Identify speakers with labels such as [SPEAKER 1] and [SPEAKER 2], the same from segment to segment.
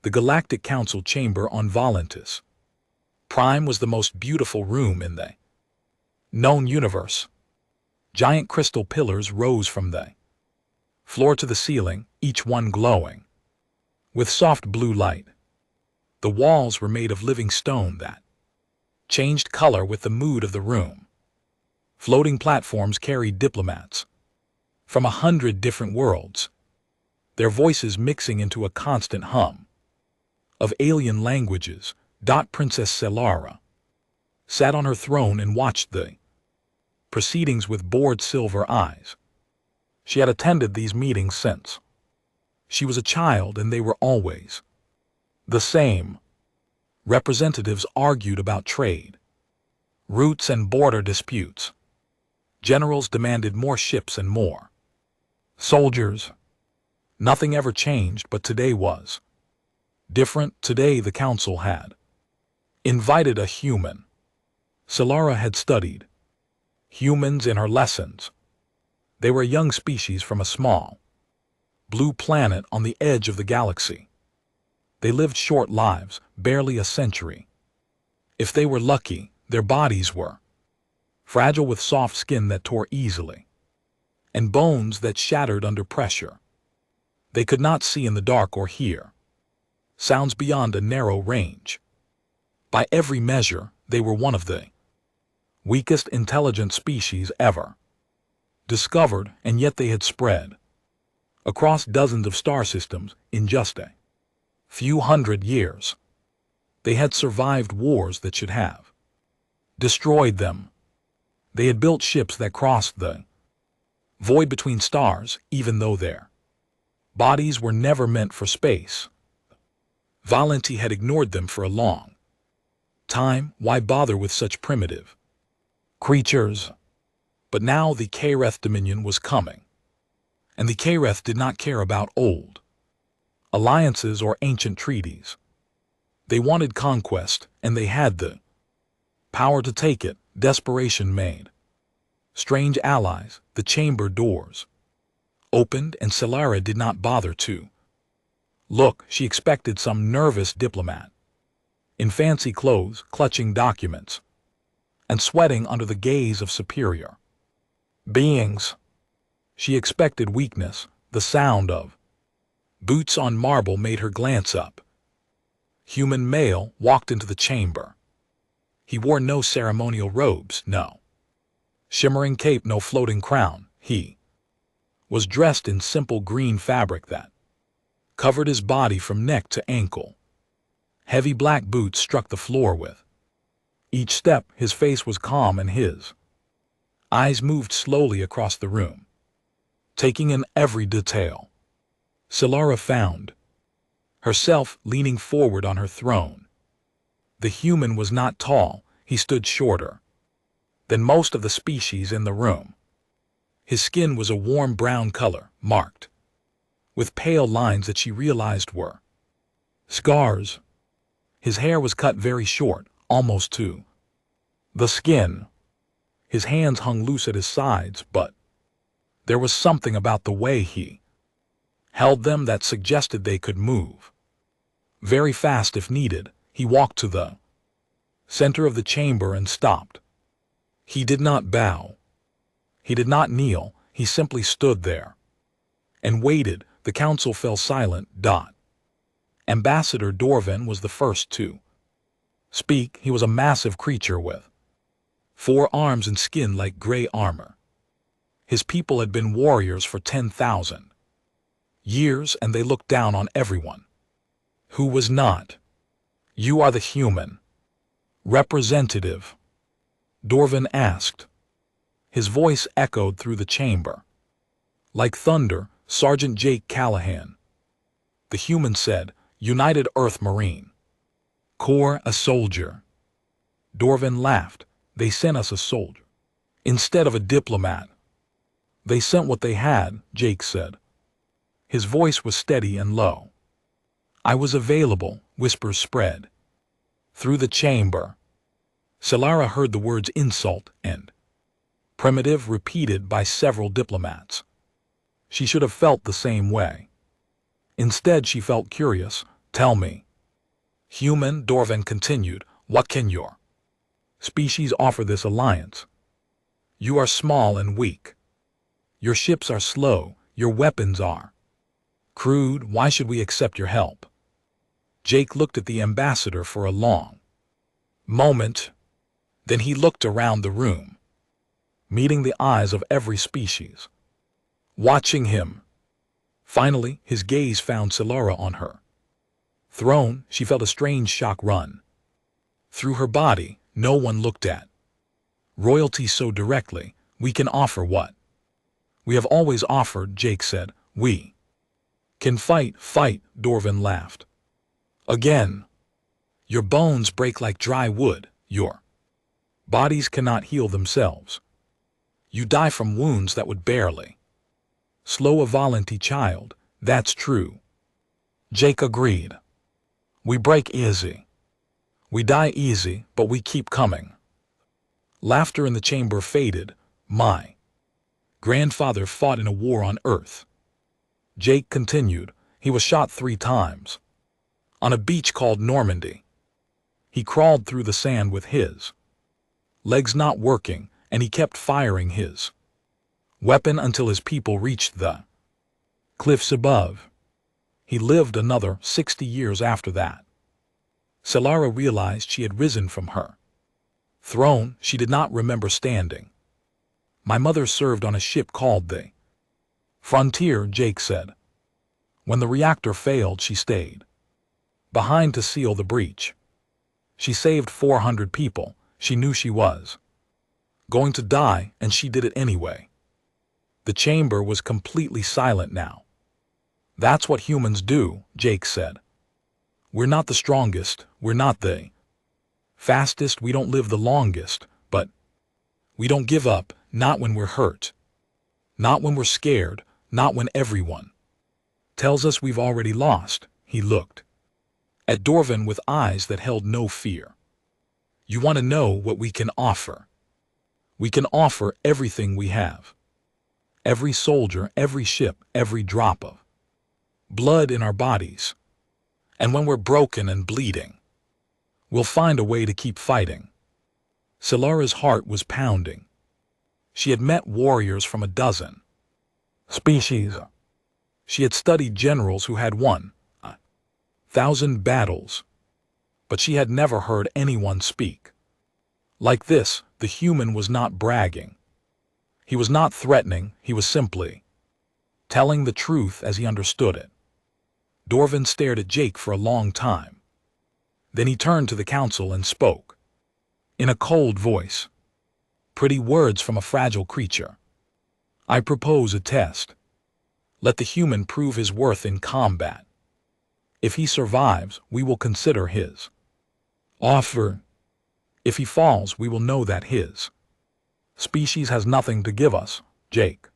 [SPEAKER 1] The Galactic Council chamber on Volantis. Prime was the most beautiful room in the known universe. Giant crystal pillars rose from the floor to the ceiling, each one glowing with soft blue light. The walls were made of living stone that changed color with the mood of the room. Floating platforms carried diplomats from 100 different worlds, their voices mixing into a constant hum of alien languages. Princess Selara sat on her throne and watched the proceedings with bored silver eyes. She had attended these meetings since she was a child, and they were always the same. Representatives argued about trade routes and border disputes. Generals demanded more ships and more soldiers. Nothing ever changed, but today was different. Today the council had invited a human. Selara had studied humans in her lessons. They were a young species from a small blue planet on the edge of the galaxy. They lived short lives, barely a century. If they were lucky, their bodies were fragile, with soft skin that tore easily and bones that shattered under pressure. They could not see in the dark or hear sounds beyond a narrow range. By every measure, they were one of the weakest intelligent species ever discovered, and yet they had spread across dozens of star systems in just a few hundred years. They had survived wars that should have destroyed them. They had built ships that crossed the void between stars, even though their bodies were never meant for space. Valenti had ignored them for a long time. Why bother with such primitive creatures? But now the Kareth Dominion was coming, and the Kareth did not care about old alliances or ancient treaties. They wanted conquest, and they had the power to take it. Desperation made strange allies. The chamber doors opened, and Selara did not bother to look. She expected some nervous diplomat in fancy clothes, clutching documents and sweating under the gaze of superior beings. She expected weakness. The sound of boots on marble made her glance up. Human male walked into the chamber. He wore no ceremonial robes, no shimmering cape, no floating crown. He was dressed in simple green fabric that covered his body from neck to ankle. Heavy black boots struck the floor with each step. His face was calm, and his eyes moved slowly across the room, taking in every detail. Selara found herself leaning forward on her throne. The human was not tall. He stood shorter than most of the species in the room. His skin was a warm brown color, marked with pale lines that she realized were scars. His hair was cut very short, almost to the skin. His hands hung loose at his sides, but there was something about the way he held them that suggested they could move very fast if needed. He walked to the center of the chamber and stopped. He did not bow. He did not kneel. He simply stood there and waited. The council fell silent. Ambassador Dorvan was the first to speak. He was a massive creature with 4 arms and skin like gray armor. His people had been warriors for 10,000 years, and they looked down on everyone who was not. "You are the human representative?" Dorvan asked. His voice echoed through the chamber like thunder. "Sergeant Jake Callahan," the human said. "United Earth Marine Corps, a soldier." Dorvan laughed. "They sent us a soldier instead of a diplomat." "They sent what they had," Jake said. His voice was steady and low. "I was available." Whispers spread through the chamber. Selara heard the words insult and primitive repeated by several diplomats. She should have felt the same way. Instead, she felt curious. Tell me. Human, Dorvan continued, what can your species offer this alliance? You are small and weak. Your ships are slow, your weapons are crude. Why should we accept your help? Jake looked at the ambassador for a long moment. Then he looked around the room, meeting the eyes of every species, watching him. Finally, his gaze found Solara on her throne. She felt a strange shock run through her body. No one looked at royalty so directly. We can offer what we have always offered, Jake said. We can fight. Fight, Dorvan laughed. Again. Your bones break like dry wood. Your bodies cannot heal themselves. You die from wounds that would barely slow a Volunteer child. That's true. Jake agreed. We break easy. We die easy, but we keep coming. Laughter in the chamber faded. My grandfather fought in a war on Earth. Jake continued. He was shot 3 times. On a beach called Normandy. He crawled through the sand with his legs not working, and he kept firing his weapon until his people reached the cliffs above. He lived another 60 years after that. Solara realized she had risen from her throne. She did not remember standing. My mother served on a ship called the Frontier, Jake said. When the reactor failed, she stayed behind to seal the breach. She saved 400 people. She knew she was going to die, and she did it anyway. The chamber was completely silent now. That's what humans do, Jake said. We're not the strongest, we're not the fastest, we don't live the longest, but we don't give up, not when we're hurt, not when we're scared, not when everyone tells us we've already lost. He looked at Dorvan with eyes that held no fear. You want to know what we can offer? We can offer everything we have. Every soldier, every ship, every drop of blood in our bodies. And when we're broken and bleeding, we'll find a way to keep fighting. Solara's heart was pounding. She had met warriors from a dozen species. She had studied generals who had won 1,000 battles. But she had never heard anyone speak like this. The human was not bragging. He was not threatening. He was simply telling the truth as he understood it. Dorvan stared at Jake for a long time. Then he turned to the council and spoke in a cold voice. Pretty words from a fragile creature. I propose a test. Let the human prove his worth in combat. If he survives, we will consider his offer. If he falls, we will know that his species has nothing to give us. Jake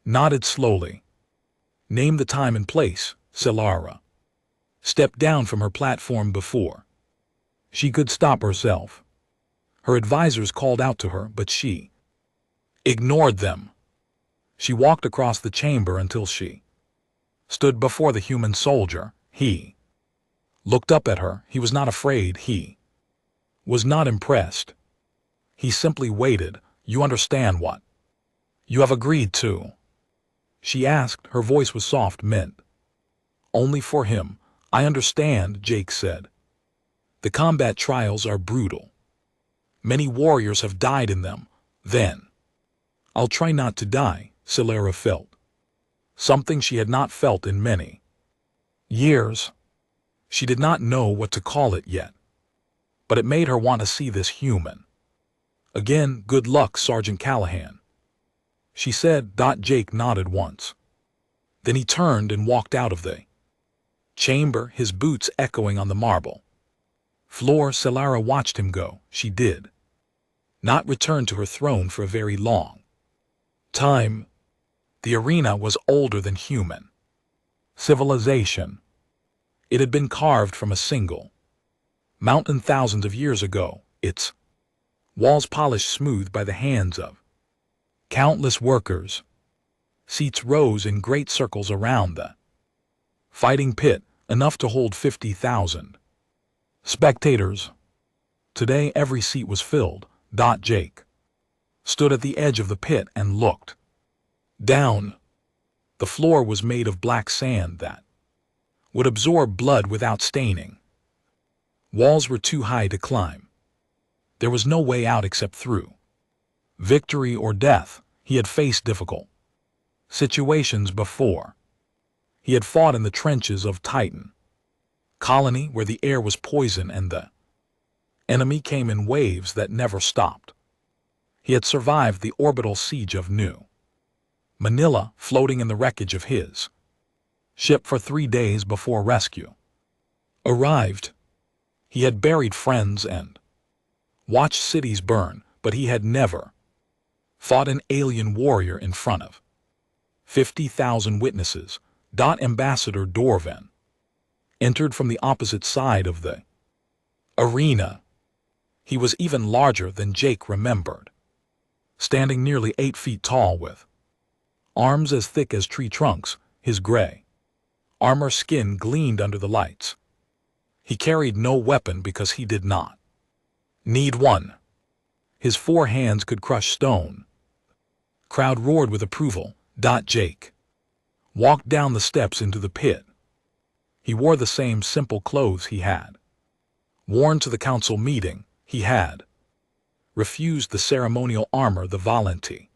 [SPEAKER 1] nodded slowly. Name the time and place. Solara stepped down from her platform before she could stop herself. Her advisors called out to her, but she ignored them. She walked across the chamber until she stood before the human soldier. He looked up at her. He was not afraid. He was not impressed. He simply waited. You understand what you have agreed to? She asked. Her voice was soft. Meant only for him. I understand, Jake said. The combat trials are brutal. Many warriors have died in them. Then I'll try not to die. Solara felt something she had not felt in many years. She did not know what to call it yet, but it made her want to see this human again. Good luck, Sergeant Callahan, she said. Jake nodded once. Then he turned and walked out of the chamber, his boots echoing on the marble floor. Solara watched him go. She did not return to her throne for a very long time. The arena was older than human civilization. It had been carved from a single mountain thousands of years ago, its walls polished smooth by the hands of countless workers. Seats rose in great circles around the fighting pit. enough to hold 50,000 spectators. Today every seat was filled. Jake stood at the edge of the pit and looked down. The floor was made of black sand that would absorb blood without staining. Walls were too high to climb. There was no way out except through victory or death. He had faced difficult situations before. He had fought in the trenches of Titan Colony, where the air was poison and the enemy came in waves that never stopped. He had survived the orbital siege of New Manila, floating in the wreckage of his ship for 3 days before rescue arrived. He had buried friends and watched cities burn, but he had never fought an alien warrior in front of 50,000 witnesses. Ambassador Dorvan entered from the opposite side of the arena. He was even larger than Jake remembered, standing nearly 8 feet tall with arms as thick as tree trunks. His gray armor skin gleamed under the lights. He carried no weapon because he did not need one. His 4 hands could crush stone. Crowd roared with approval. Jake walked down the steps into the pit. He wore the same simple clothes he had worn to the council meeting. He had refused the ceremonial armor the Valenti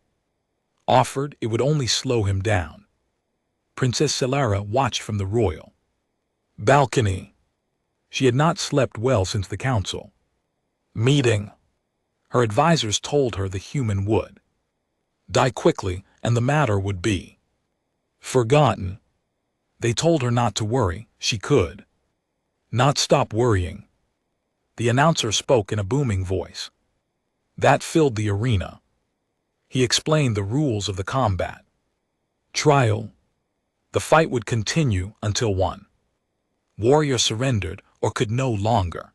[SPEAKER 1] offered. It would only slow him down. Princess Celara watched from the royal balcony. She had not slept well since the council meeting. Her advisors told her the human would die quickly and the matter would be forgotten. They told her not to worry. She could not stop worrying. The announcer spoke in a booming voice that filled the arena. He explained the rules of the combat trial. The fight would continue until one warrior surrendered or could no longer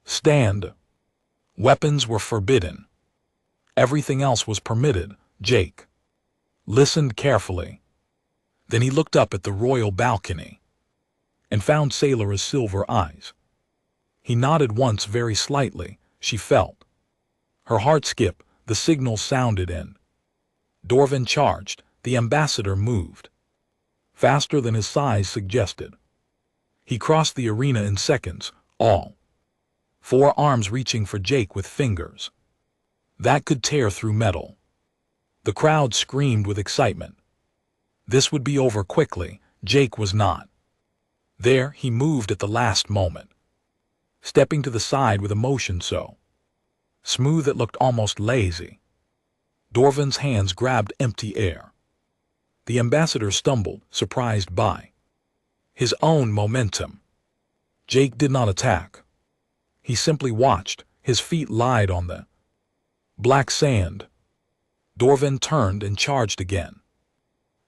[SPEAKER 1] stand. Weapons were forbidden. Everything else was permitted. Jake listened carefully. Then he looked up at the royal balcony and found Celara's silver eyes. He nodded once very slightly. She felt her heart skip. The signal sounded and Dorvan charged. The ambassador moved faster than his size suggested. He crossed the arena in seconds, all 4 arms reaching for Jake with fingers that could tear through metal. The crowd screamed with excitement. This would be over quickly. Jake was not there. He moved at the last moment, stepping to the side with a motion so smooth it looked almost lazy. Dorvan's hands grabbed empty air. The ambassador stumbled, surprised by his own momentum. Jake did not attack. He simply watched. His feet lied on the black sand. Dorvan turned and charged again.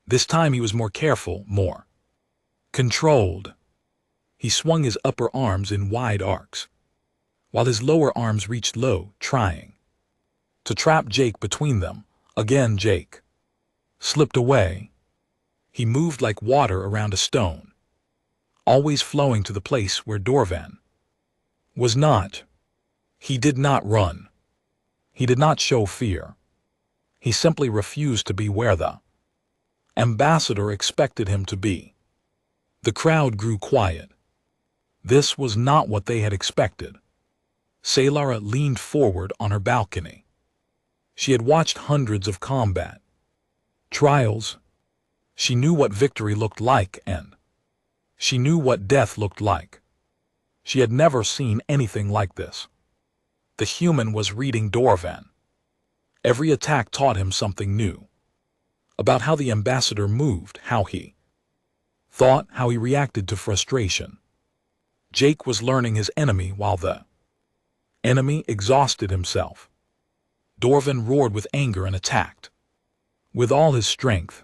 [SPEAKER 1] This time he was more careful, more controlled. He swung his upper arms in wide arcs, while his lower arms reached low, trying to trap Jake between them. Again Jake slipped away. He moved like water around a stone, always flowing to the place where Dorvan was not. He did not run. He did not show fear. He simply refused to be where the ambassador expected him to be. The crowd grew quiet. This was not what they had expected. Celara leaned forward on her balcony. She had watched hundreds of combat trials. She knew what victory looked like and she knew what death looked like. She had never seen anything like this. The human was reading Dorvan. Every attack taught him something new about how the ambassador moved, how he thought, how he reacted to frustration. Jake was learning his enemy while the enemy exhausted himself. Dorvan roared with anger and attacked with all his strength.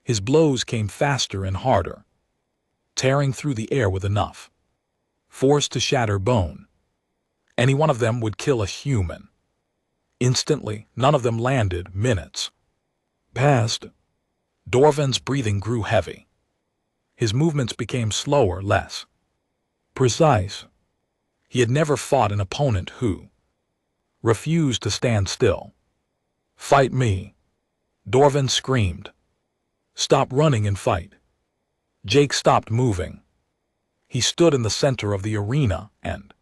[SPEAKER 1] His blows came faster and harder, tearing through the air with enough force to shatter bone. Any one of them would kill a human. Instantly, none of them landed. Minutes passed. Dorvan's breathing grew heavy. His movements became slower, less precise. He had never fought an opponent who refused to stand still. "Fight me!" Dorvan screamed. "Stop running and fight." Jake stopped moving. He stood in the center of the arena and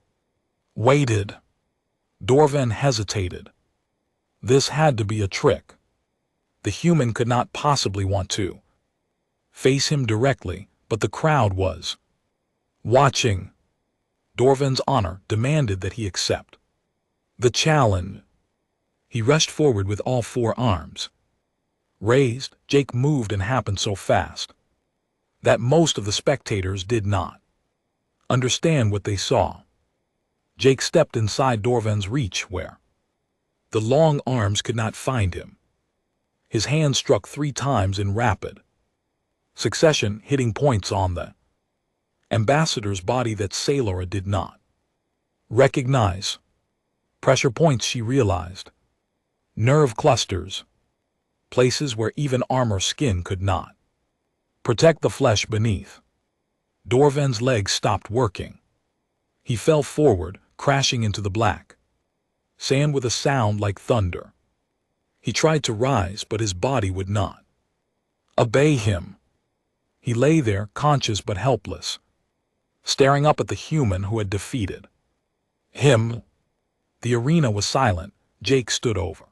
[SPEAKER 1] waited. Dorvan hesitated. This had to be a trick. The human could not possibly want to face him directly, but the crowd was watching. Dorvan's honor demanded that he accept the challenge. He rushed forward with all four arms raised. Jake moved and happened so fast that most of the spectators did not understand what they saw. Jake stepped inside Dorvan's reach where the long arms could not find him. His hand struck 3 times in rapid succession, hitting points on the ambassador's body that Sailora did not recognize. Pressure points, she realized. Nerve clusters. Places where even armor skin could not protect the flesh beneath. Dorvan's legs stopped working. He fell forward, crashing into the black sand with a sound like thunder. He tried to rise, but his body would not obey him. He lay there, conscious but helpless, staring up at the human who had defeated him. The arena was silent. Jake stood over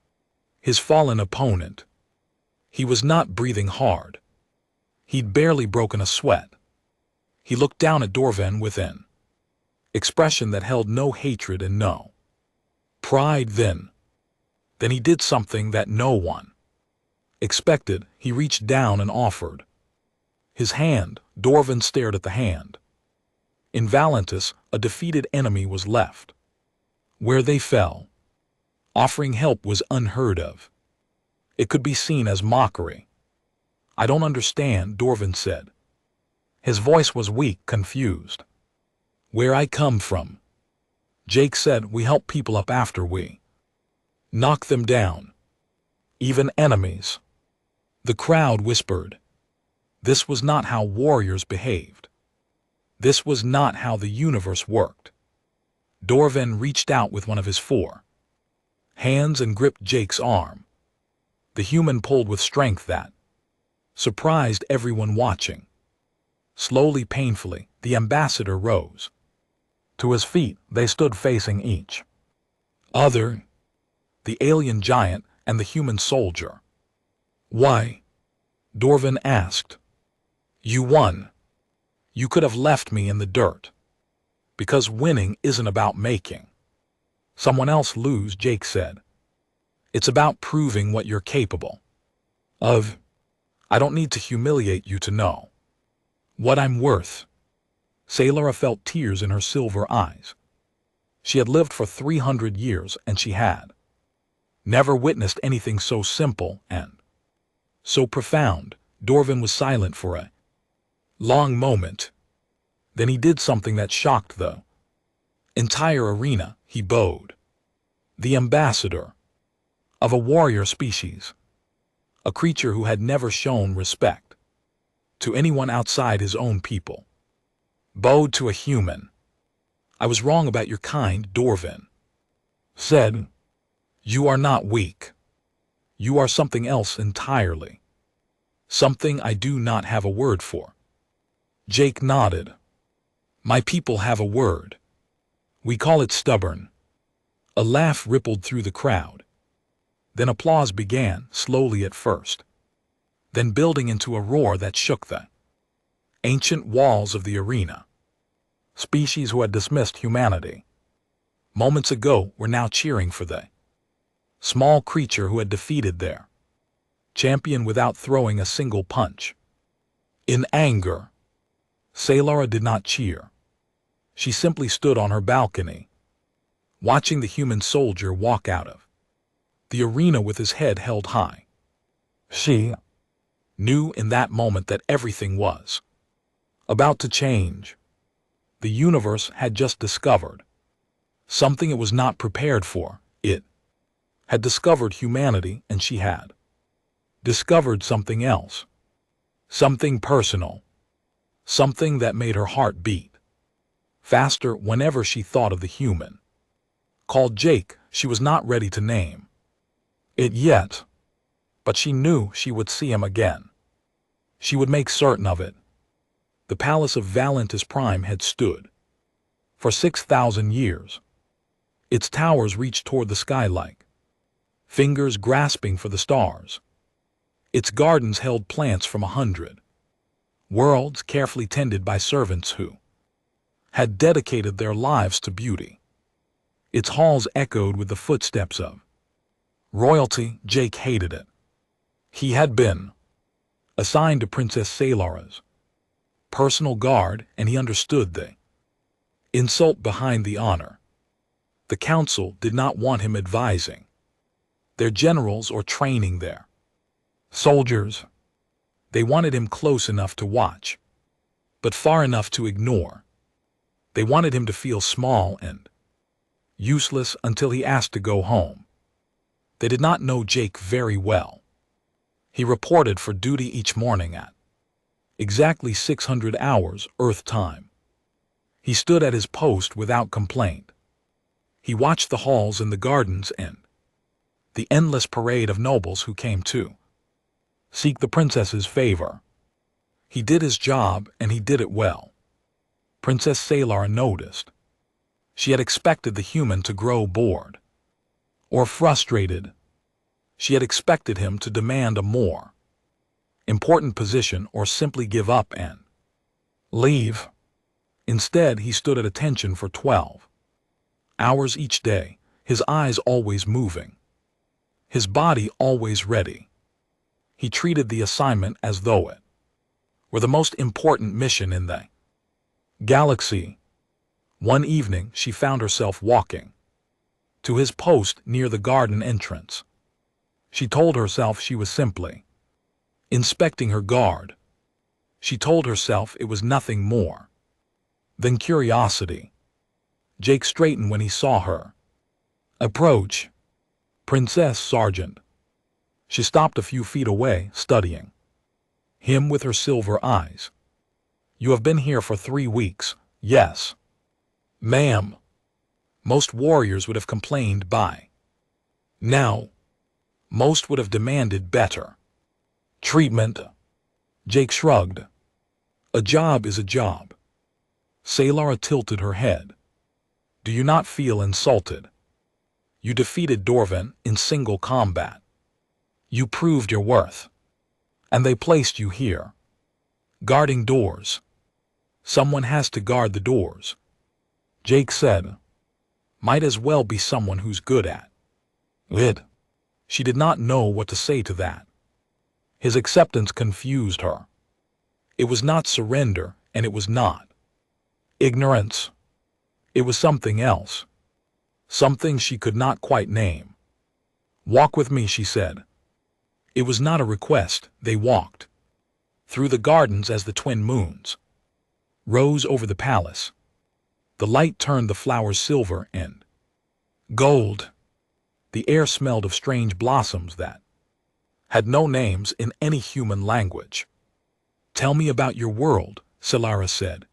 [SPEAKER 1] his fallen opponent. He was not breathing hard. He'd barely broken a sweat. He looked down at Dorvan with an expression that held no hatred and no pride. Then he did something that no one expected. He reached down and offered his hand. Dorvan stared at the hand. In Valentis, a defeated enemy was left where they fell. Offering help was unheard of. It could be seen as mockery. "I don't understand," Dorvan said. His voice was weak, confused. "Where I come from," Jake said, "we help people up after we knock them down. Even enemies." The crowd whispered. This was not how warriors behaved. This was not how the universe worked. Dorvan reached out with one of his 4 hands and gripped Jake's arm. The human pulled with strength that surprised everyone watching. Slowly, painfully, the ambassador rose to his feet. They stood facing each other, the alien giant and the human soldier. "Why?" Dorvan asked. "You won. You could have left me in the dirt. Because winning isn't about making someone else lose," Jake said. "It's about proving what you're capable of. I don't need to humiliate you to know what I'm worth." Sailora felt tears in her silver eyes. She had lived for 300 years and she had never witnessed anything so simple and so profound. Dorvan was silent for a long moment. Then he did something that shocked the entire arena. He bowed. The ambassador of a warrior species, a creature who had never shown respect to anyone outside his own people, bowed to a human. "I was wrong about your kind," Dorvan said. "You are not weak. You are something else entirely. Something I do not have a word for." Jake nodded. "My people have a word. We call it stubborn." A laugh rippled through the crowd. Then applause began, slowly at first, then building into a roar that shook the ancient walls of the arena. Species who had dismissed humanity moments ago were now cheering for the small creature who had defeated their champion without throwing a single punch. In anger, Sailora did not cheer. She simply stood on her balcony, watching the human soldier walk out of the arena with his head held high. She knew in that moment that everything was about to change. The universe had just discovered something it was not prepared for. It had discovered humanity, and she had discovered something else, something personal, something that made her heart beat faster whenever she thought of the human called Jake she was not ready to name it yet, but she knew she would see him again. She would make certain of it. The palace of Valentis Prime had stood for 6,000 years. Its towers reached toward the sky like fingers grasping for the stars. Its gardens held plants from 100 worlds carefully tended by servants who had dedicated their lives to beauty. Its halls echoed with the footsteps of royalty. Jake hated it. He had been assigned to Princess Salara's personal guard, and he understood the insult behind the honor. The council did not want him advising their generals or training their soldiers. They wanted him close enough to watch, but far enough to ignore. They wanted him to feel small and useless until he asked to go home. They did not know Jake very well. He reported for duty each morning at exactly 600 hours Earth time. He stood at his post without complaint. He watched the halls and the gardens and the endless parade of nobles who came to seek the princess's favor. He did his job, and he did it well. Princess Salara noticed. She had expected the human to grow bored or frustrated. She had expected him to demand a more important position or simply give up and leave. Instead, he stood at attention for 12 hours each day, his eyes always moving, his body always ready. He treated the assignment as though it were the most important mission in the galaxy. One evening, she found herself walking to his post near the garden entrance. She told herself she was simply inspecting her guard. She told herself it was nothing more than curiosity. Jake straightened when he saw her approach. Princess Sergeant. She stopped a few feet away, studying him with her silver eyes. You have been here for 3 weeks, yes, ma'am. Most warriors would have complained by now. Most would have demanded better treatment. Jake shrugged. A job is a job. Salara tilted her head. Do you not feel insulted? You defeated Dorvan in single combat. You proved your worth. And they placed you here, guarding doors. Someone has to guard the doors. Jake said. Might as well be someone who's good at it. She did not know what to say to that. His acceptance confused her. It was not surrender, and it was not ignorance. It was something else. Something she could not quite name. Walk with me, she said. It was not a request. They walked through the gardens as the twin moons rose over the palace. The light turned the flowers silver and gold. The air smelled of strange blossoms that had no names in any human language. Tell me about your world, Salara said.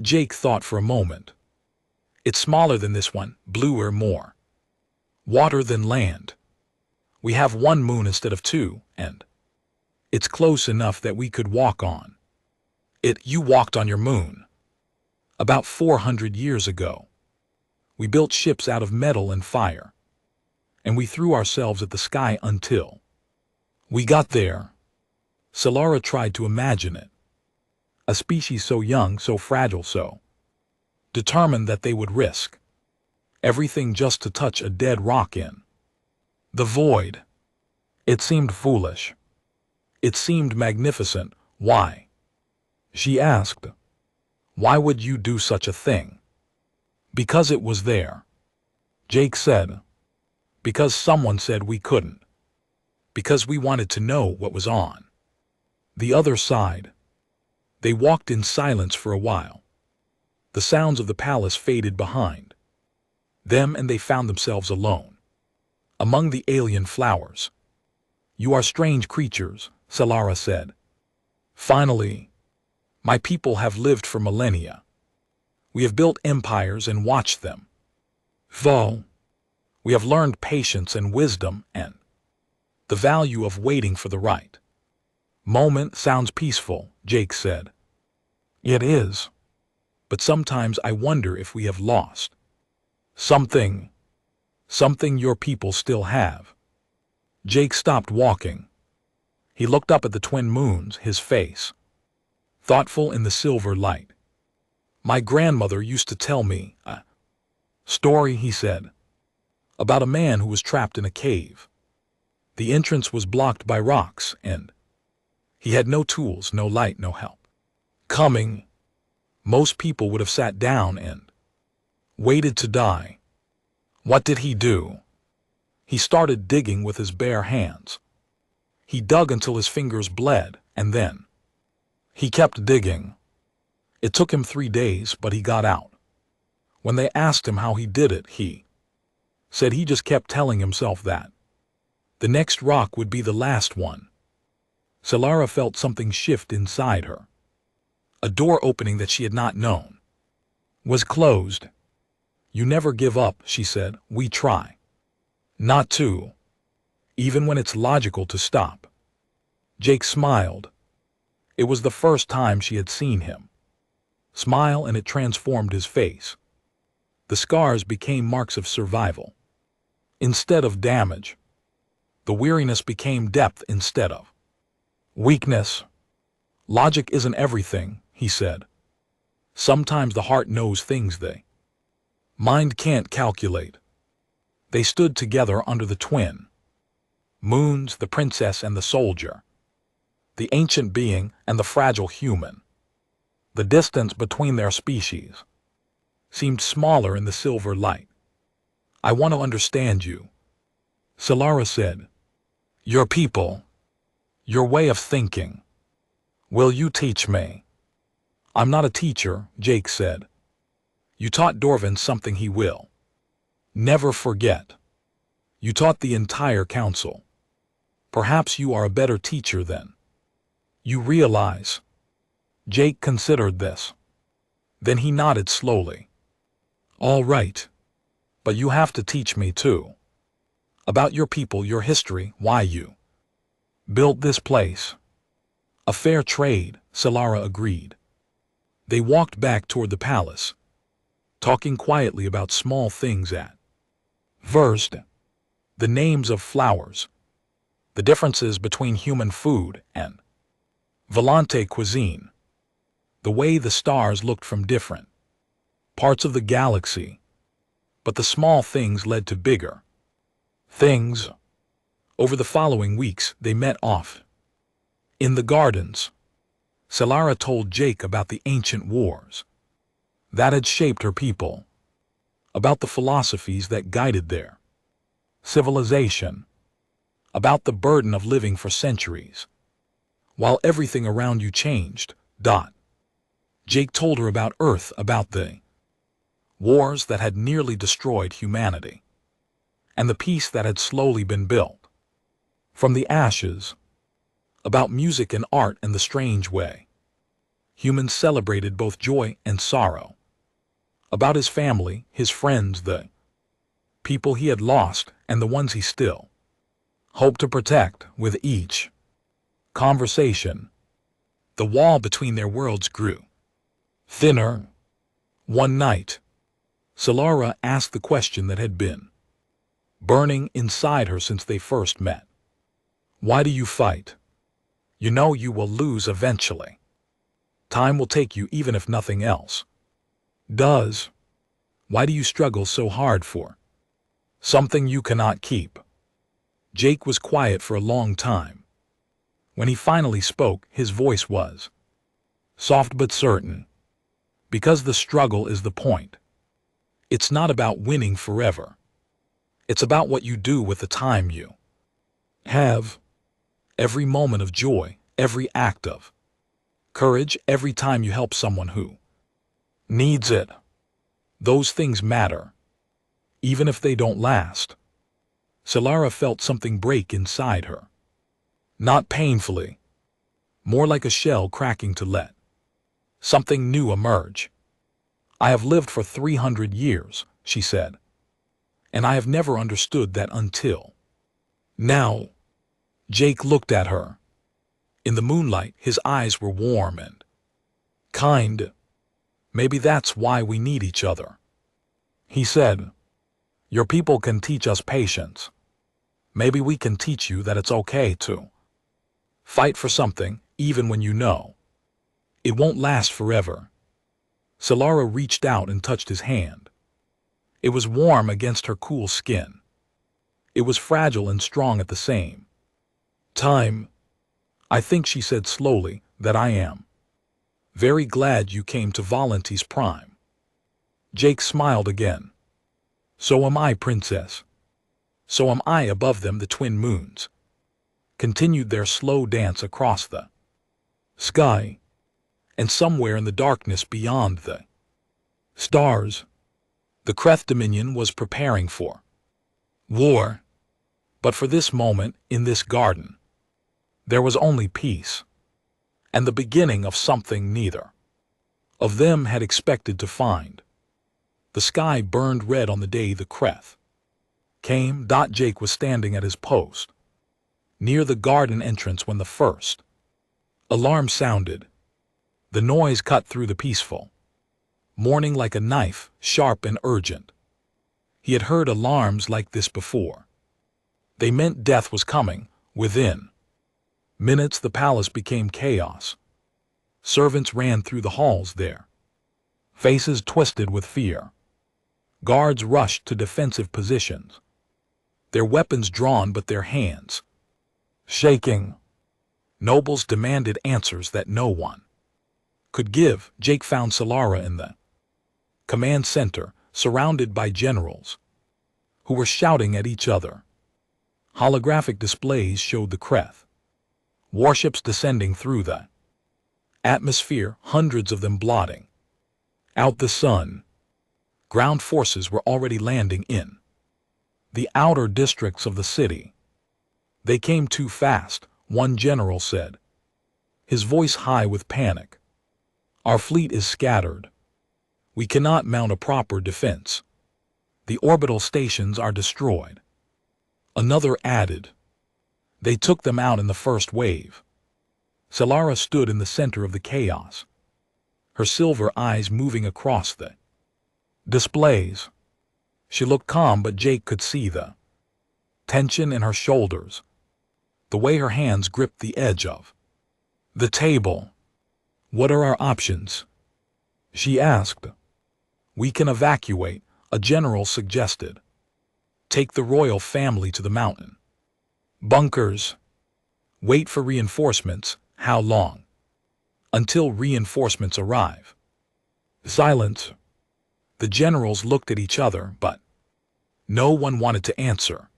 [SPEAKER 1] Jake thought for a moment. It's smaller than this one, bluer, more water than land. We have 1 moon instead of 2, and it's close enough that we could walk on it. You walked on your moon about 400 years ago. We built ships out of metal and fire, and we threw ourselves at the sky until we got there. Salara tried to imagine it. A species so young, so fragile, so determined that they would risk everything just to touch a dead rock in the void. It seemed foolish. It seemed magnificent. Why? She asked. Why would you do such a thing? Because it was there. Jake said. Because someone said we couldn't. Because we wanted to know what was on the other side. They walked in silence for a while. The sounds of the palace faded behind them, and they found themselves alone among the alien flowers. You are strange creatures, Salara said. Finally, My people have lived for millennia. We have built empires and watched them fall. We have learned patience and wisdom and the value of waiting for the right moment. Sounds peaceful, Jake said. It is. But sometimes I wonder if we have lost something your people still have. Jake stopped walking. He looked up at the twin moons, his face thoughtful in the silver light. My grandmother used to tell me a story, he said, about a man who was trapped in a cave. The entrance was blocked by rocks, and he had no tools, no light, no help coming. Most people would have sat down and waited to die. What did he do? He started digging with his bare hands. He dug until his fingers bled, and then he kept digging. It took him 3 days, but he got out. When they asked him how he did it, he said he just kept telling himself that the next rock would be the last one. Solara felt something shift inside her. A door opening that she had not known was closed. You never give up, she said. We try not to, even when it's logical to stop. Jake smiled. It was the first time she had seen him smile, and it transformed his face. The scars became marks of survival instead of damage. The weariness became depth instead of weakness. Logic isn't everything, he said. Sometimes the heart knows things the mind can't calculate. They stood together under the twin moons, the princess and the soldier, the ancient being and the fragile human. The distance between their species seemed smaller in the silver light. I want to understand you, Solara said. Your people, your way of thinking. Will you teach me? I'm not a teacher, Jake said. You taught Dorvan something he will never forget. You taught the entire council. Perhaps you are a better teacher than you realize. Jake considered this. Then he nodded slowly. All right. But you have to teach me too. About your people, your history, why you built this place. A fair trade, Solara agreed. They walked back toward the palace, talking quietly about small things at first. The names of flowers, the differences between human food and Volante cuisine, the way the stars looked from different parts of the galaxy. But the small things led to bigger things. Over the following weeks, they met off in the gardens. Solara told Jake about the ancient wars that had shaped her people, about the philosophies that guided their civilization, about the burden of living for centuries while everything around you changed. Jake told her about Earth, about the wars that had nearly destroyed humanity, and the peace that had slowly been built from the ashes, about music and art and the strange way humans celebrated both joy and sorrow, about his family, his friends, the people he had lost and the ones he still hoped to protect. With each conversation, the wall between their worlds grew thinner. One night, Solara asked the question that had been burning inside her since they first met. Why do you fight? You know you will lose eventually. Time will take you even if nothing else does. Why do you struggle so hard for something you cannot keep? Jake was quiet for a long time. When he finally spoke, his voice was soft but certain. Because the struggle is the point. It's not about winning forever. It's about what you do with the time you have. Every moment of joy, every act of courage, every time you help someone who needs it. Those things matter, even if they don't last. Solara felt something break inside her. Not painfully, more like a shell cracking to let something new emerge. I have lived for 300 years, she said, and I have never understood that until now. Jake looked at her. In the moonlight, his eyes were warm and kind. Maybe that's why we need each other. He said, your people can teach us patience. Maybe we can teach you that it's okay to fight for something, even when you know it won't last forever. Solara reached out and touched his hand. It was warm against her cool skin. It was fragile and strong at the same time. I think, she said slowly, that I am very glad you came to Volantis Prime. Jake smiled again. So am I, princess. So am I. Above them, the twin moons continued their slow dance across the sky, and somewhere in the darkness beyond the stars, the Kreth Dominion was preparing for war. But for this moment, in this garden, there was only peace, and the beginning of something neither of them had expected to find. The sky burned red on the day the Kreth came. Jake was standing at his post near the garden entrance when the first alarm sounded. The noise cut through the peaceful morning like a knife, sharp and urgent. He had heard alarms like this before. They meant death was coming. Within minutes, the palace became chaos. Servants ran through the halls, their faces twisted with fear. Guards rushed to defensive positions, their weapons drawn but their hands shaking. Nobles demanded answers that no one could give. Jake found Solara in the command center, surrounded by generals who were shouting at each other. Holographic displays showed the Kreth warships descending through the atmosphere, hundreds of them blotting out the sun. Ground forces were already landing in the outer districts of the city. They came too fast, one general said, his voice high with panic. Our fleet is scattered. We cannot mount a proper defense. The orbital stations are destroyed. Another added, they took them out in the first wave. Solara stood in the center of the chaos, her silver eyes moving across the displays. She looked calm, but Jake could see the tension in her shoulders, the way her hands gripped the edge of the table. What are our options? She asked. We can evacuate, a general suggested. Take the royal family to the mountain bunkers. Wait for reinforcements. How long? Until reinforcements arrive. Silence. The generals looked at each other, but no one wanted to answer.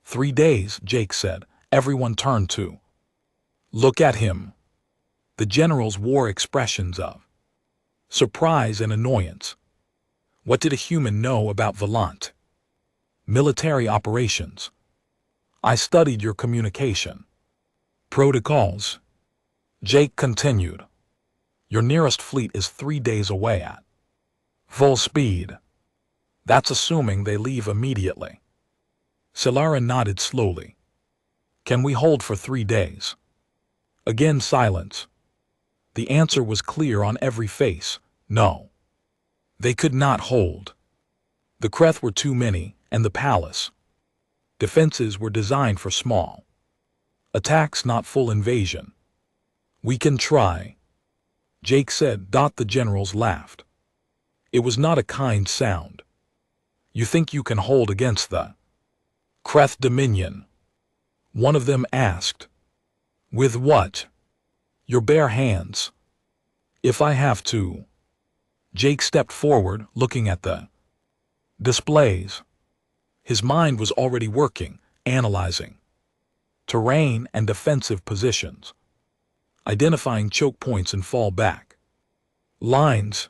[SPEAKER 1] 3 days, Jake said. Everyone turned to look at him. The generals wore expressions of surprise and annoyance. What did a human know about Volant military operations? I studied your communication protocols. Jake continued. Your nearest fleet is 3 days away at full speed. That's assuming they leave immediately. Solara nodded slowly. Can we hold for 3 days? Again silence. The answer was clear on every face. No. They could not hold. The Kreth were too many, and the palace defenses were designed for small attacks, not full invasion. We can try, Jake said. The generals laughed. It was not a kind sound. You think you can hold against the Kreth Dominion? One of them asked. With what? Your bare hands. If I have to. Jake stepped forward, looking at the displays. His mind was already working, analyzing terrain and defensive positions, identifying choke points and fallback lines.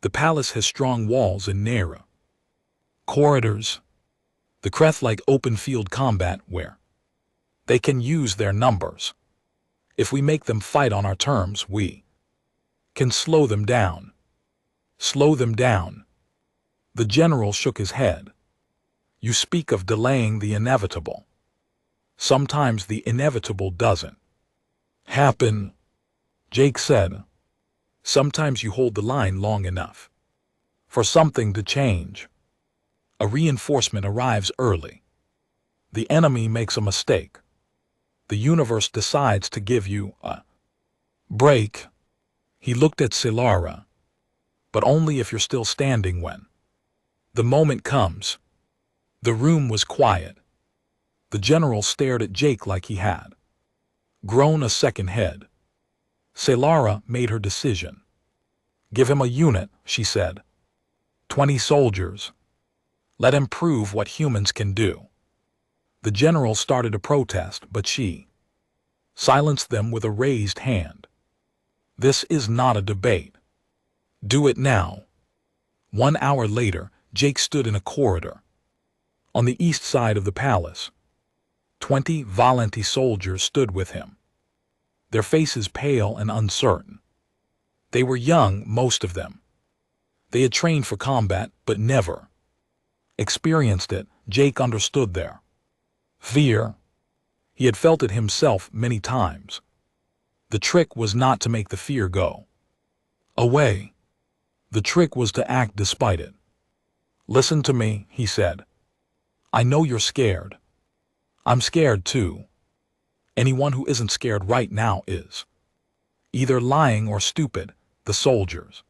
[SPEAKER 1] The palace has strong walls and narrow corridors. The Kreth like open field combat where they can use their numbers. If we make them fight on our terms, we can slow them down. Slow them down. The general shook his head. You speak of delaying the inevitable. Sometimes the inevitable doesn't happen, Jake said. Sometimes you hold the line long enough for something to change. A reinforcement arrives early. The enemy makes a mistake. The universe decides to give you a break. He looked at Solara. But only if you're still standing when the moment comes. The room was quiet. The general stared at Jake like he had grown a second head. Solara made her decision. Give him a unit, she said. 20 soldiers. Let him prove what humans can do. The general started a protest, but she silenced them with a raised hand. This is not a debate. Do it now. 1 hour later, Jake stood in a corridor on the east side of the palace. 20 Volante soldiers stood with him, their faces pale and uncertain. They were young, most of them. They had trained for combat, but never experienced it. Jake understood their fear. He had felt it himself many times. The trick was not to make the fear go away. The trick was to act despite it. Listen to me, he said. I know you're scared. I'm scared too. Anyone who isn't scared right now is either lying or stupid. The soldiers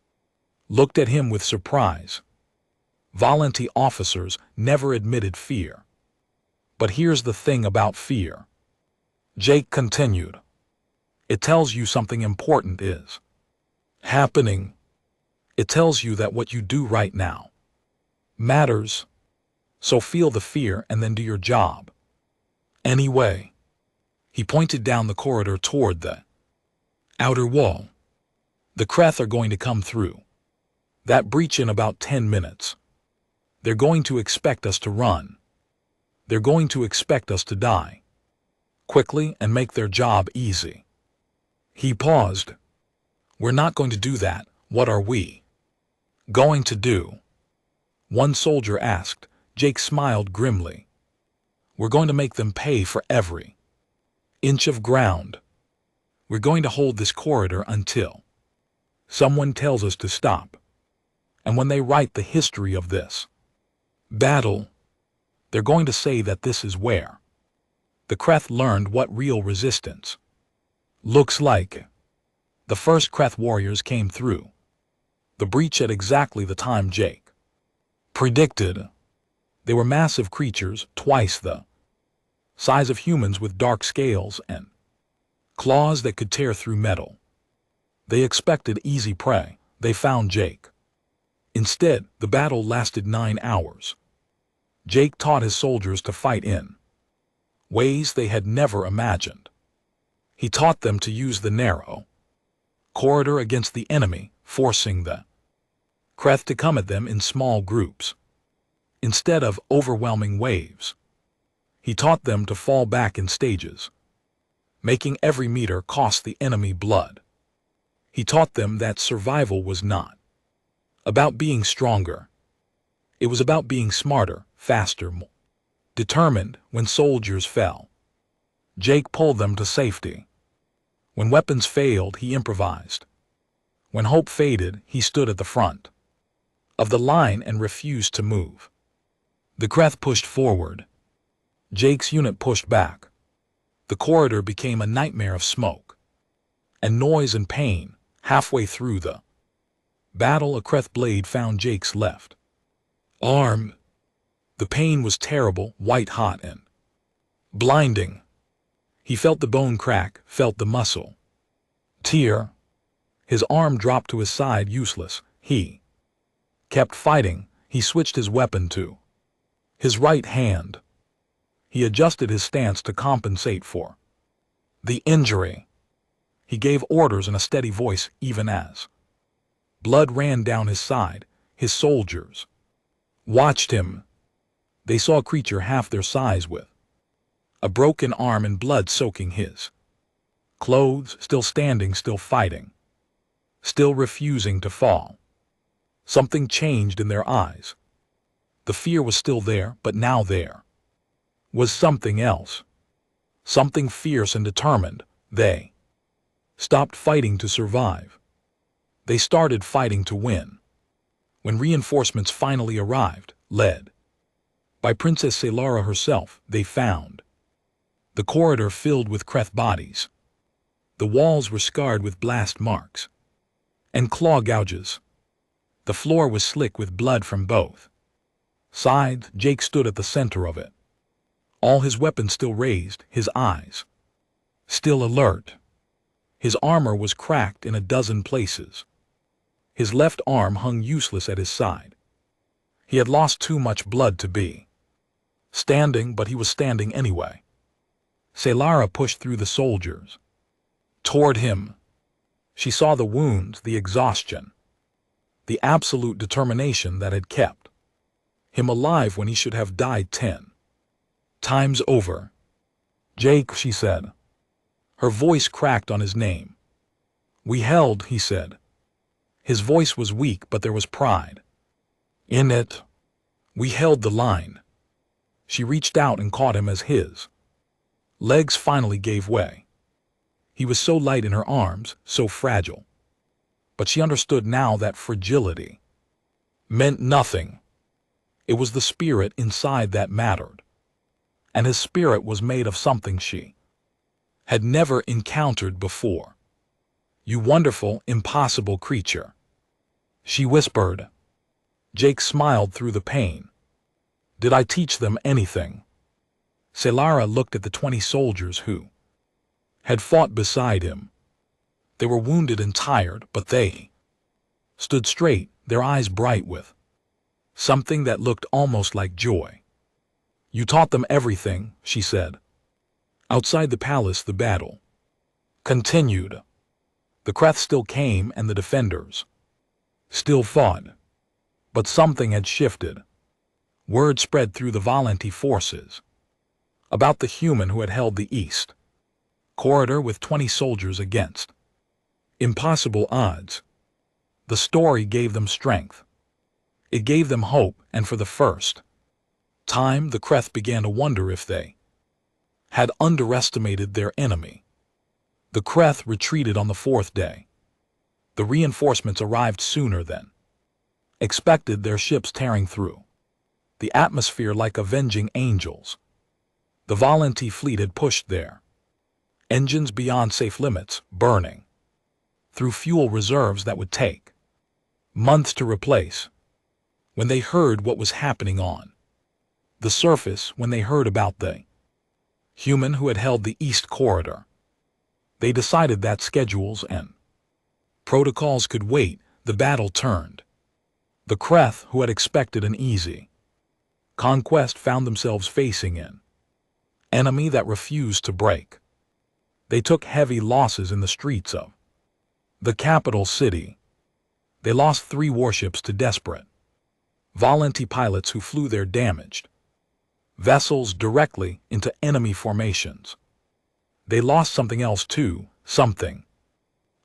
[SPEAKER 1] looked at him with surprise. Volante officers never admitted fear. But here's the thing about fear, Jake continued. It tells you something important is happening. It tells you that what you do right now matters. So feel the fear and then do your job. Anyway, he pointed down the corridor toward the outer wall. The Kreth are going to come through that breach in about 10 minutes. They're going to expect us to run. They're going to expect us to die quickly and make their job easy. He paused. We're not going to do that. What are we going to do? One soldier asked. Jake smiled grimly. We're going to make them pay for every inch of ground. We're going to hold this corridor until someone tells us to stop. And when they write the history of this battle, they're going to say that this is where the Kreth learned what real resistance looks like. The first Kreth warriors came through the breach at exactly the time Jake predicted. They were massive creatures, twice the size of humans, with dark scales and claws that could tear through metal. They expected easy prey. They found Jake. Instead, the battle lasted 9 hours. Jake taught his soldiers to fight in ways they had never imagined. He taught them to use the narrow corridor against the enemy, forcing the Kreth to come at them in small groups instead of overwhelming waves. He taught them to fall back in stages, making every meter cost the enemy blood. He taught them that survival was not about being stronger. It was about being smarter, faster, more determined. When soldiers fell, Jake pulled them to safety. When weapons failed, he improvised. When hope faded, he stood at the front of the line and refused to move. The Kreth pushed forward. Jake's unit pushed back. The corridor became a nightmare of smoke and noise and pain. Halfway through the battle, a Kreth blade found Jake's left arm. The pain was terrible, white-hot and blinding. He felt the bone crack, felt the muscle tear. His arm dropped to his side, useless. He kept fighting. He switched his weapon to his right hand. He adjusted his stance to compensate for the injury. He gave orders in a steady voice, even as blood ran down his side. His soldiers watched him. They saw a creature half their size with a broken arm and blood soaking his clothes, still standing, still fighting. still refusing to fall. Something changed in their eyes. The fear was still there, but now there was something else. Something fierce and determined. They stopped fighting to survive. They started fighting to win. When reinforcements finally arrived, led by Princess Selara herself, they found the corridor filled with Kreth bodies. The walls were scarred with blast marks and claw gouges. The floor was slick with blood from both sides. Jake stood at the center of it, all his weapons still raised, his eyes still alert. His armor was cracked in a dozen places. His left arm hung useless at his side. He had lost too much blood to be standing, but he was standing anyway. Selara pushed through the soldiers toward him. She saw the wounds, the exhaustion, the absolute determination that had kept him alive when he should have died 10 times over. Jake, she said. Her voice cracked on his name. We held, he said. His voice was weak, but there was pride in it. We held the line. She reached out and caught him as his legs finally gave way. He was so light in her arms, so fragile. But she understood now that fragility meant nothing. It was the spirit inside that mattered. And his spirit was made of something she had never encountered before. You wonderful, impossible creature, she whispered. Jake smiled through the pain. Did I teach them anything? Selara looked at the 20 soldiers who had fought beside him. They were wounded and tired, but they stood straight, their eyes bright with something that looked almost like joy. You taught them everything, she said. Outside the palace, the battle continued. The Kreth still came and the defenders still fought. But something had shifted. Word spread through the Volantene forces about the human who had held the east corridor with 20 soldiers against impossible odds. The story gave them strength. It gave them hope, and for the first time the Kreth began to wonder if they had underestimated their enemy. The Kreth retreated on the 4th day. The reinforcements arrived sooner than expected, their ships tearing through the atmosphere like avenging angels. The Volantene fleet had pushed their engines beyond safe limits, burning through fuel reserves that would take months to replace. When they heard what was happening on the surface, when they heard about the human who had held the East Corridor, they decided that schedules and protocols could wait. The battle turned. The Kreth, who had expected an easy conquest, found themselves facing an enemy that refused to break. They took heavy losses in the streets of the capital city. They lost 3 warships to desperate Volantene pilots who flew their damaged vessels directly into enemy formations. They lost something else too, something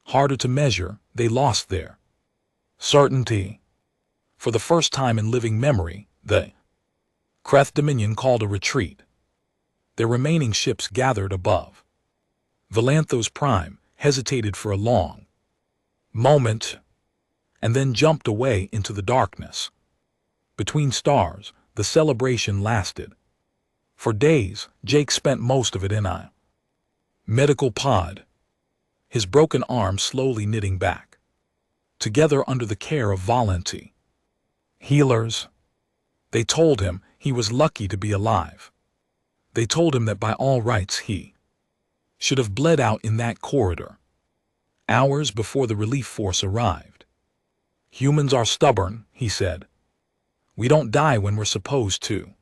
[SPEAKER 1] harder to measure. They lost their certainty. For the first time in living memory, the Kreth Dominion called a retreat. Their remaining ships gathered above Valanthos Prime, hesitated for a long moment, and then jumped away into the darkness. Between stars, the celebration lasted. For days, Jake spent most of it in a medical pod, his broken arm slowly knitting back together under the care of Volantene healers. They told him he was lucky to be alive. They told him that by all rights he should have bled out in that corridor hours before the relief force arrived. Humans are stubborn, he said. We don't die when we're supposed to.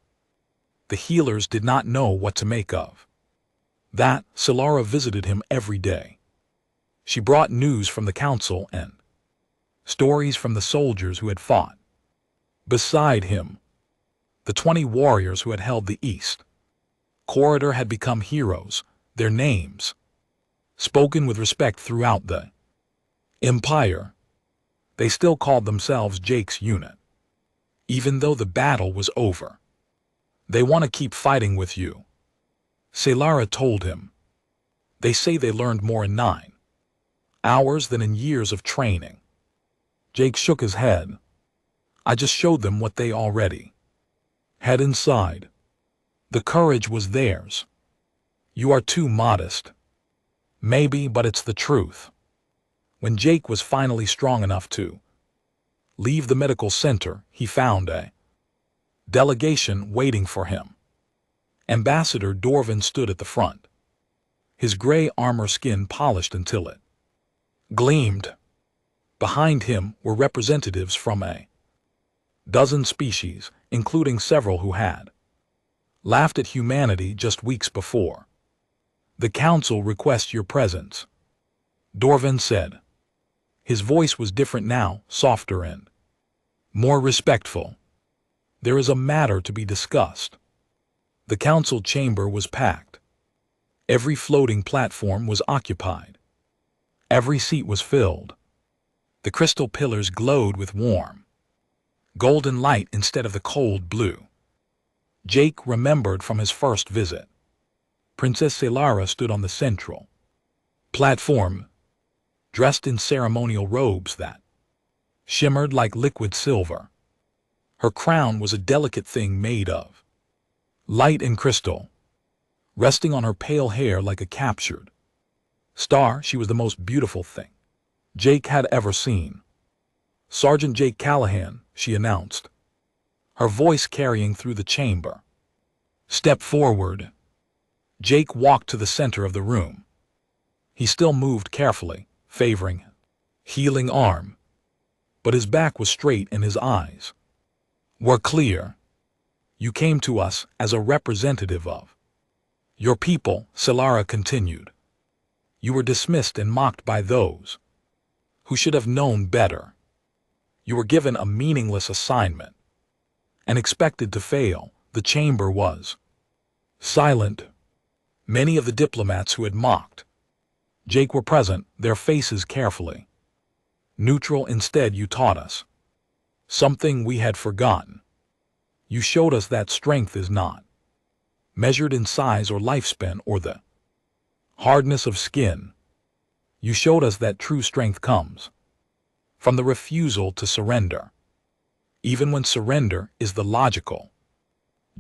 [SPEAKER 1] The healers did not know what to make of that. Selara visited him every day. She brought news from the council and stories from the soldiers who had fought beside him. The 20 warriors who had held the East Corridor had become heroes, their names spoken with respect throughout the Empire. They still called themselves Jake's unit. Even though the battle was over. They want to keep fighting with you. Solara told him. They say they learned more in 9 hours than in years of training. Jake shook his head. I just showed them what they already had inside. The courage was theirs. You are too modest. Maybe, but it's the truth. When Jake was finally strong enough to leave the medical center, he found a delegation waiting for him. Ambassador Dorvin stood at the front, his gray armor skin polished until it gleamed. Behind him were representatives from a dozen species, including several who had laughed at humanity just weeks before. The council requests your presence, Dorvin said. His voice was different now, softer and more respectful. There is a matter to be discussed. The council chamber was packed. Every floating platform was occupied. Every seat was filled. The crystal pillars glowed with warm, golden light instead of the cold blue Jake remembered from his first visit. Princess Solara stood on the central platform, dressed in ceremonial robes that shimmered like liquid silver. Her crown was a delicate thing made of light and crystal, resting on her pale hair like a captured star. She was the most beautiful thing Jake had ever seen. Sergeant Jake Callahan, she announced, her voice carrying through the chamber. Step forward. Jake walked to the center of the room. He still moved carefully, favoring healing arm, but his back was straight and his eyes were clear. You came to us as a representative of your people, Solara continued. You were dismissed and mocked by those who should have known better. You were given a meaningless assignment and expected to fail. The chamber was silent. Many of the diplomats who had mocked Jake were present, their faces carefully neutral. Instead, you taught us something we had forgotten. You showed us that strength is not measured in size or lifespan or the hardness of skin. You showed us that true strength comes from the refusal to surrender, even when surrender is the logical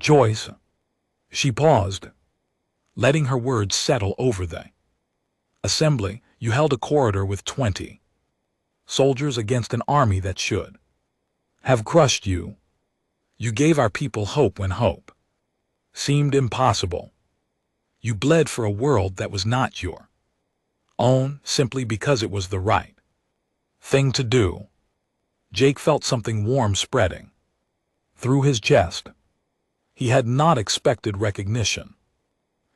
[SPEAKER 1] choice. She paused, letting her words settle over the assembly. You held a corridor with 20 soldiers against an army that should have crushed you. You gave our people hope when hope seemed impossible. You bled for a world that was not your own simply because it was the right thing to do. Jake felt something warm spreading through his chest. He had not expected recognition.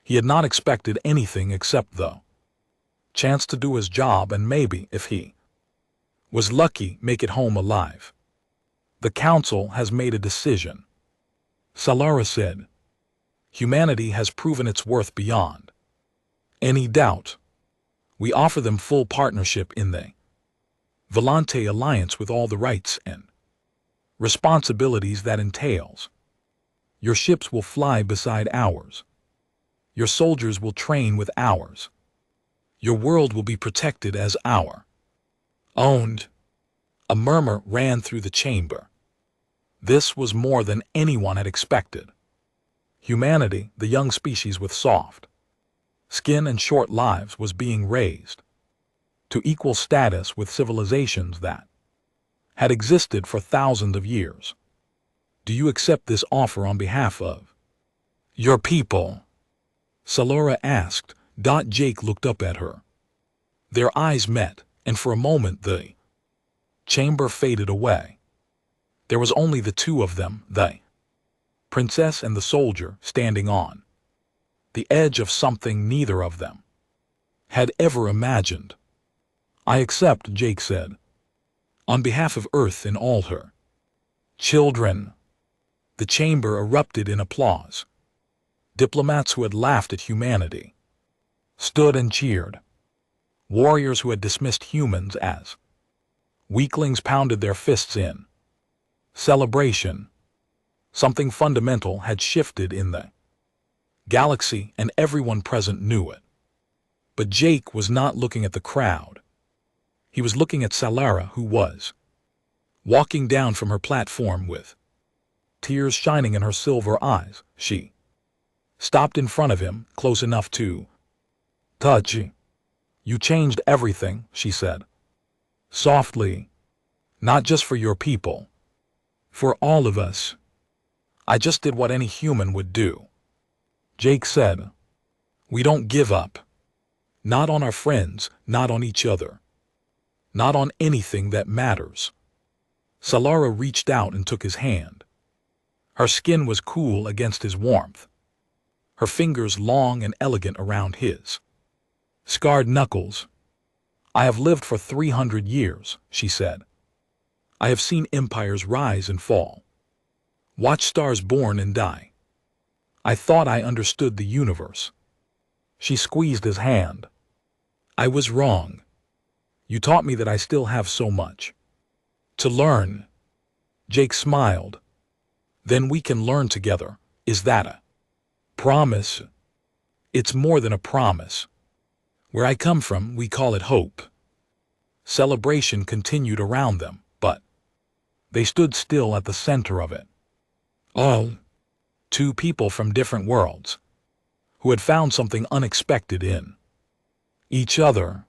[SPEAKER 1] He had not expected anything except the chance to do his job and maybe, if he was lucky, make it home alive. The council has made a decision, Solara said. Humanity has proven its worth beyond any doubt. We offer them full partnership in the Volante Alliance with all the rights and responsibilities that entails. Your ships will fly beside ours. Your soldiers will train with ours. Your world will be protected as our owned. A murmur ran through the chamber. This was more than anyone had expected. Humanity, the young species with soft skin and short lives, was being raised to equal status with civilizations that had existed for thousands of years. Do you accept this offer on behalf of your people? Solara asked. Jake looked up at her. Their eyes met, and for a moment the chamber faded away. There was only the two of them, the princess and the soldier, standing on the edge of something neither of them had ever imagined. I accept, Jake said, on behalf of Earth and all her children. The chamber erupted in applause. Diplomats who had laughed at humanity stood and cheered. Warriors who had dismissed humans as weaklings pounded their fists in celebration. Something fundamental had shifted in the galaxy, and everyone present knew it. But Jake was not looking at the crowd. He was looking at Solara, who was walking down from her platform with tears shining in her silver eyes. She stopped in front of him, close enough to touch. "You changed everything," she said softly. "Not just for your people. For all of us. I just did what any human would do." Jake said, "We don't give up. Not on our friends, not on each other. Not on anything that matters." Solara reached out and took his hand. Her skin was cool against his warmth. Her fingers long and elegant around his scarred knuckles. "I have lived for 300 years, she said. "I have seen empires rise and fall. Watch stars born and die. I thought I understood the universe." She squeezed his hand. "I was wrong. You taught me that I still have so much to learn." Jake smiled. "Then we can learn together. Is that a promise?" "It's more than a promise. Where I come from, we call it hope." Celebration continued around them, but they stood still at the center of it. All two people from different worlds who had found something unexpected in each other.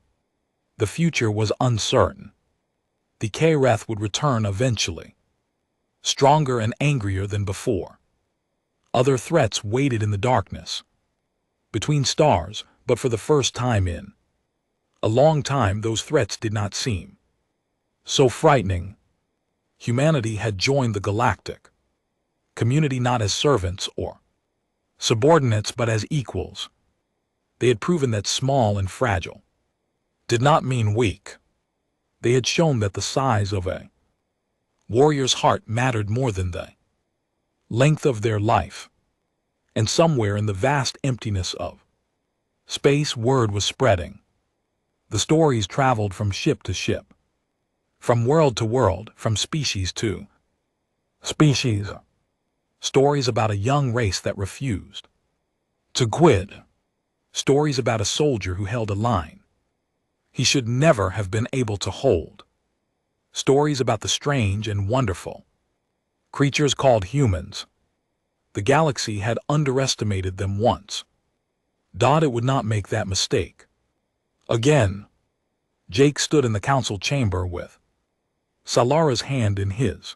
[SPEAKER 1] The future was uncertain. The K'reth would return eventually, stronger and angrier than before. Other threats waited in the darkness, between stars, but for the first time in a long time those threats did not seem so frightening. Humanity had joined the galactic community not as servants or subordinates but as equals. They had proven that small and fragile did not mean weak. They had shown that the size of a warrior's heart mattered more than the length of their life. And somewhere in the vast emptiness of space, word was spreading. The stories traveled from ship to ship, from world to world, from species to species. Stories about a young race that refused to quit. Stories about a soldier who held a line he should never have been able to hold. Stories about the strange and wonderful creatures called humans. The galaxy had underestimated them once. It would not make that mistake again. Jake stood in the council chamber with Solara's hand in his,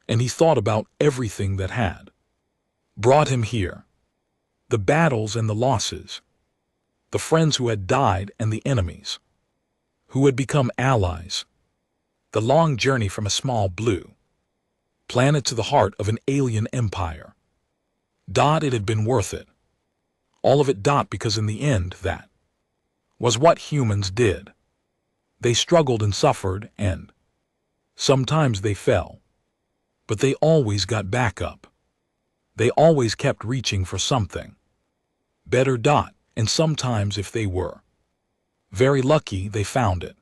[SPEAKER 1] and he thought about everything that had brought him here. The battles and the losses, the friends who had died and the enemies who had become allies. The long journey from a small blue planet to the heart of an alien empire. It had been worth it. All of it. Because in the end that was what humans did. They struggled and suffered, and sometimes they fell. But they always got back up. They always kept reaching for something better. And sometimes if they were very lucky, they found it.